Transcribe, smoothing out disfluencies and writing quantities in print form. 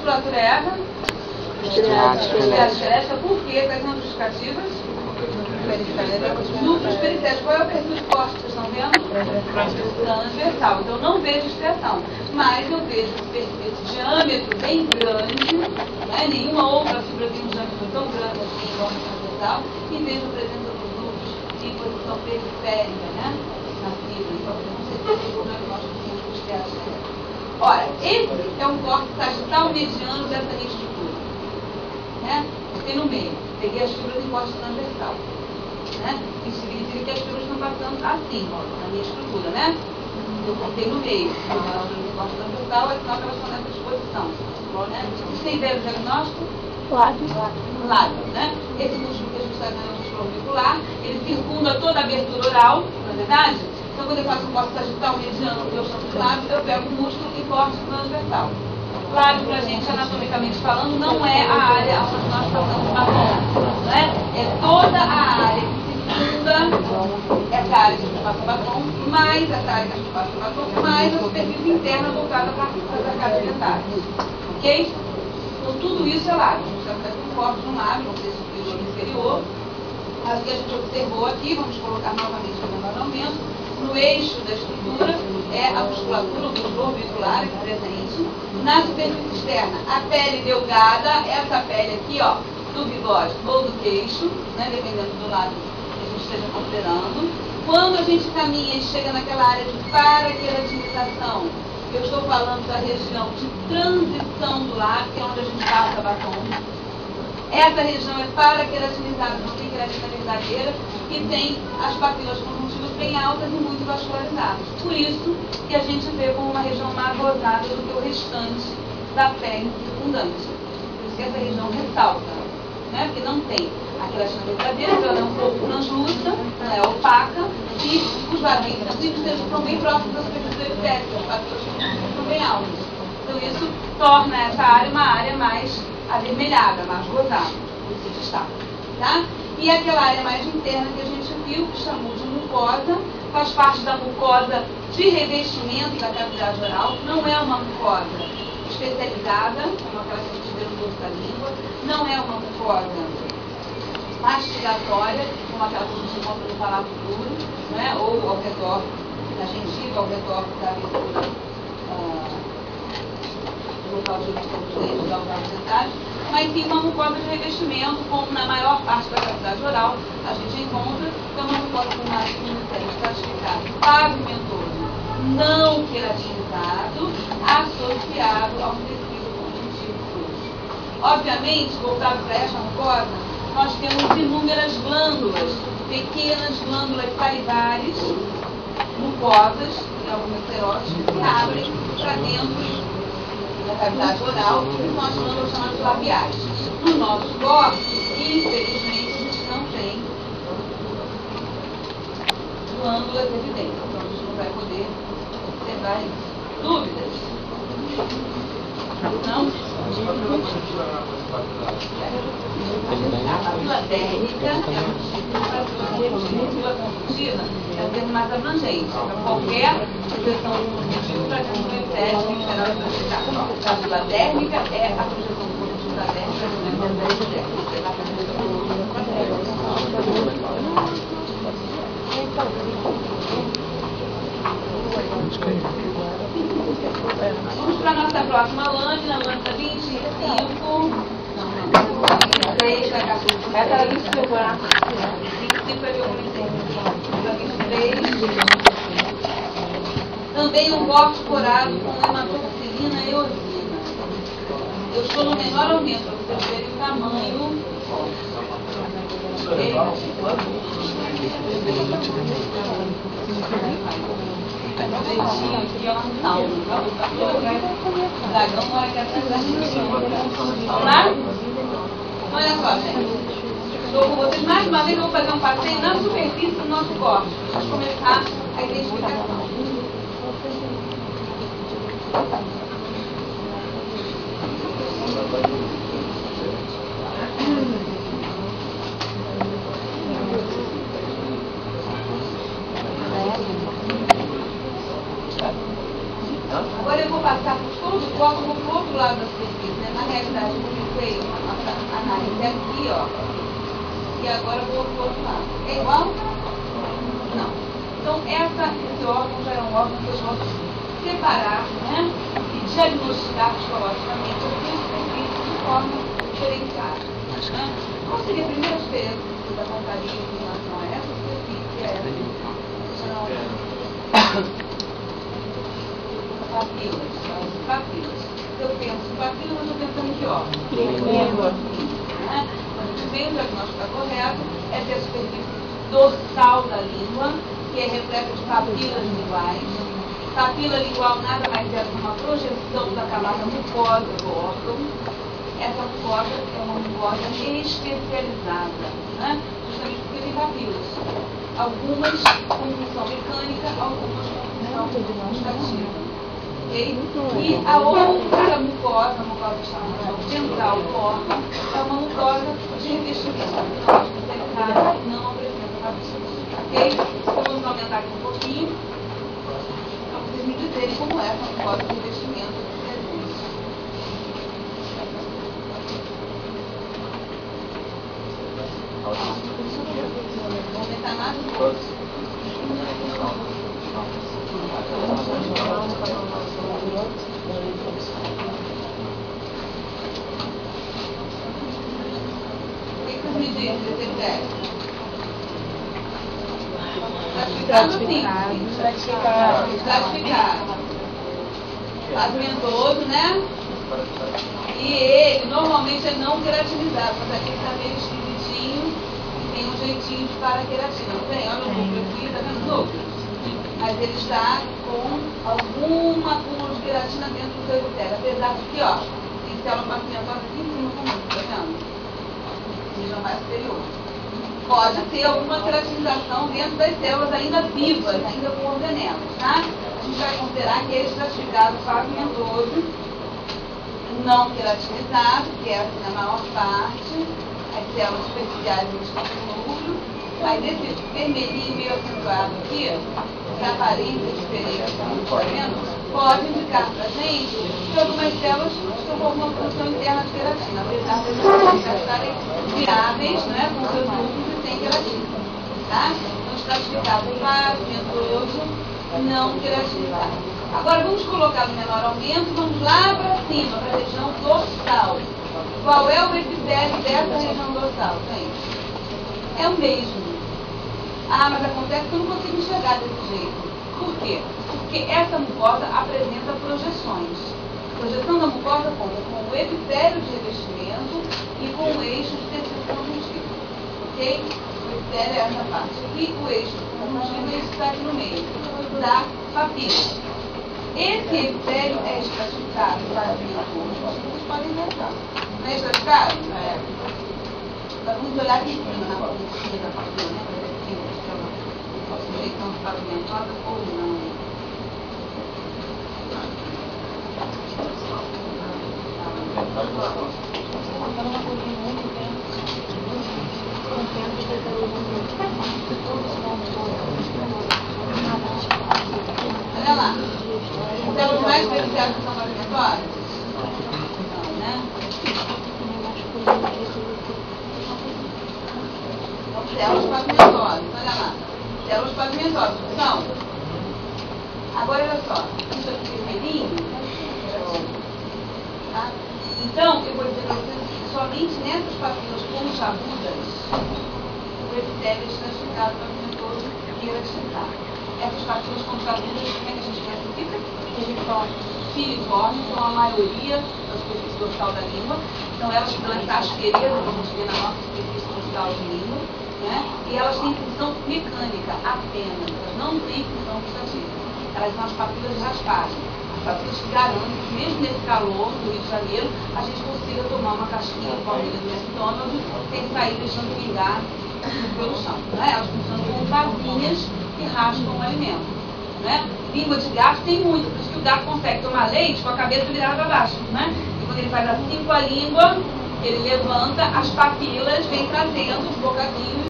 musculatura é essa? Esquelética. Por quê? Quais são as justificativas? Núcleos periféricos. Qual é o perfil de corte que vocês estão vendo? Transversal. Então, eu não vejo extensão. Mas eu vejo esse diâmetro bem grande, né? Nenhuma outra fibra tem um diâmetro tão grande assim, igual no transversal, e vejo a presença dos núcleos em posição periférica, né? Na fibra. Então, não sei se vocês vão ver o nosso esquelético. Ora, esse é um corte sagital mediano dessa minha estrutura. Né? Tem no meio. Peguei as fibras em corte transversal. Né? Isso significa que as fibras estão passando assim, ó, na minha estrutura, né? Eu cortei no meio. O corte transversal é sinal que elas estão nessa disposição. Né? Vocês têm ideia do diagnóstico? Lado, né? Esse músculo que a gente está vendo é o músculo orbicular, ele circunda toda a abertura oral, na verdade. Então, quando eu faço um corte sagital mediano no meu chão de lábio, eu pego o músculo e corto transversal. Lábio, para a gente, anatomicamente falando, não é a área onde nós passamos batom. Né? É toda a área que circunda essa área que a gente passa batom, mais essa área que a gente passa batom, mais a superfície interna voltada para as arcádias dentárias. Ok? Então, tudo isso é lábio. A gente está fazendo um corte no lábio, não sei se superior ou inferior. Mas o que a gente observou aqui, vamos colocar novamente o levantamento. No eixo da estrutura é a musculatura, o músculo orbicular aqui presente. Na superfície externa, a pele delgada, essa pele aqui, ó, do bigode ou do queixo, né, dependendo do lado que a gente esteja considerando. Quando a gente caminha e chega naquela área de paraqueratinização, eu estou falando da região de transição do lábio, que é onde a gente passa batom. Essa região é paraqueratinizada, não tem queratina verdadeira, e tem as papilas conjuntivas bem altas e muito vascularizadas. Por isso que a gente vê como uma região mais rosada do que o restante da pele circundante. Por isso que essa região ressalta, né? Porque não tem a queratina verdadeira, então ela é um pouco translúcida, ela é opaca, e os vasinhos sanguíneos estão bem próximos da superfície periférica, as papilas conjuntivas estão bem altas. Então isso torna essa área uma área mais avermelhada, mais rosada, como se destaca. Tá? E aquela área mais interna que a gente viu, que chamou de mucosa, faz parte da mucosa de revestimento da cavidade oral, não é uma mucosa especializada, como aquela que a gente vê no dorso da língua, não é uma mucosa mastigatória, como aquela que a gente encontra no palato duro, né? Ou ao redor da gengiva, ao redor da abertura do local de origem dos dentes, da alvéolos dentários, mas sim uma mucosa de revestimento, como na maior parte da cavidade oral a gente encontra, que é uma mucosa com uma estratificado pavimentoso, não queratinizado, associado a um tecido conjuntivo frouxo. Obviamente, voltado para essa mucosa, nós temos inúmeras glândulas, pequenas glândulas salivares, mucosas, em algumas seróticas, que abrem para dentro da cavidade oral, que são as glândulas chamadas labiais. No nosso corpo, infelizmente, a gente não tem glândulas evidentes, então a gente não vai poder observar isso. Dúvidas? Não? A papila térmica é um termo mais abrangente, para qualquer projeção conjuntiva para questão estética em geral especificar. A papila térmica é a projeção conjuntiva térmica do Vamos para a nossa próxima lâmina, lâmina 25. 23 da capítulo. Essa era 25, né? 25 é que eu comecei. 23. Também um corte corado com hematoxilina e eosina. Eu estou no menor aumento, para vocês verem o tamanho. Ok? Direitinho aqui, ó, um tal. O dragão mora aqui atrás da gente. Vamos lá? Olha só, gente. Estou com vocês mais uma vez, eu vou fazer um passeio na superfície do nosso corpo. Vamos começar a identificação. Agora eu vou passar por todo o corpo, vou para o outro lado da perfeito, né? Na realidade, eu publiquei uma análise aqui, ó, e agora vou para o outro lado. É igual? Não. Então, esse órgão já é um órgão que eu posso separar, né? E diagnosticar psicologicamente os dois perfeitos de forma diferenciada. Né? Qual seria a primeira diferença que você apontaria em relação a essa superfície e a essa? Papilas. Eu penso em papilas, mas eu estou pensando em que órgão? Língua. Né? O meio diagnóstico está correto, é ter a superfície dorsal da língua, que é repleta de papilas linguais. Papila lingual nada mais é do que uma projeção da camada mucosa do órgão. Essa mucosa é uma mucosa especializada, né? Justamente porque tem papilas. Algumas com função mecânica, algumas com função gustativa. Okay? E a outra mucosa, a mucosa chamada central do órgão, é uma mucosa de revestimento especializada e não apresenta papilas. Ok? Vamos aumentar aqui um pouquinho para vocês me dizerem como é essa mucosa de revestimento que reduz. Vou aumentar mais um pouco. Me diz, estratificado. Pigmentoso, né? E ele normalmente é não queratinizado, mas aqui está meio esquisitinho e tem um jeitinho de paraqueratina. Não tem? Olha o núcleo aqui, está vendo o núcleo? Mas ele está com alguma acúmulo de queratina dentro do seu epitélio. Apesar de que, ó, tem célula pavimentosa aqui em cima também, tá vendo? Região mais superior. Pode ter alguma queratinização dentro das células ainda vivas, ainda com organelas, tá? A gente vai considerar que é estratificado pavimentoso, não queratinizado, que é assim na maior parte, as células superficiais estão no núcleo, mas esse vermelhinho meio acentuado aqui, que aparência diferente, tá vendo? Pode indicar para a gente que algumas células estão com uma produção interna de queratina, apesar de elas estarem viáveis, né, com seus núcleos e sem queratina. Tá? Então, estratificado pavimentoso, não queratinizado. Agora, vamos colocar no menor aumento, vamos lá para cima, para a região dorsal. Qual é o epitélio dessa região dorsal, gente? É o mesmo. Ah, mas acontece que eu não consigo enxergar desse jeito. Por quê? Porque essa mucosa apresenta projeções. A projeção da mucosa conta com o epitélio de revestimento e com o eixo de tecido conjuntivo. Ok? O epitélio é essa parte aqui, o eixo conjuntivo e está aqui no meio da papila. Esse epitélio é estratificado para vocês podem notar. Não é estratificado? É. Vamos olhar aqui em cima, na pontinha da papila, né? Sujeição pavimentada ou não. Olha lá. Células mais periféricas são pavimentosas? Não, né? São células pavimentosas, olha lá. Células pavimentosas, são. Agora, olha só. Isso aqui vermelhinho. Tá? Então, eu vou dizer para vocês que somente nessas papilas pontiagudas o epitélio é estratificado pavimentoso e queratinizado. Essas papilas pontiagudas, como é que a gente classifica? Filiformes, são a maioria da superfície dorsal da língua. Então, elas pelas casqueiras, que a gente vê na nossa superfície dorsal de língua. Né? E elas têm função mecânica apenas, elas não têm função gustativa. Elas são as papilas de raspagem. As papilas que garantem que mesmo nesse calor do Rio de Janeiro, a gente consiga tomar uma casquinha com a orelha do estômago sem sair deixando pingar pelo chão. Né? Elas funcionam como vasinhas que raspam o alimento. Né? Língua de gato tem muito, por isso que o gato consegue tomar leite com a cabeça virada para baixo. Né? E quando ele faz assim com a língua, ele levanta as papilas, vem trazendo os bocadinhos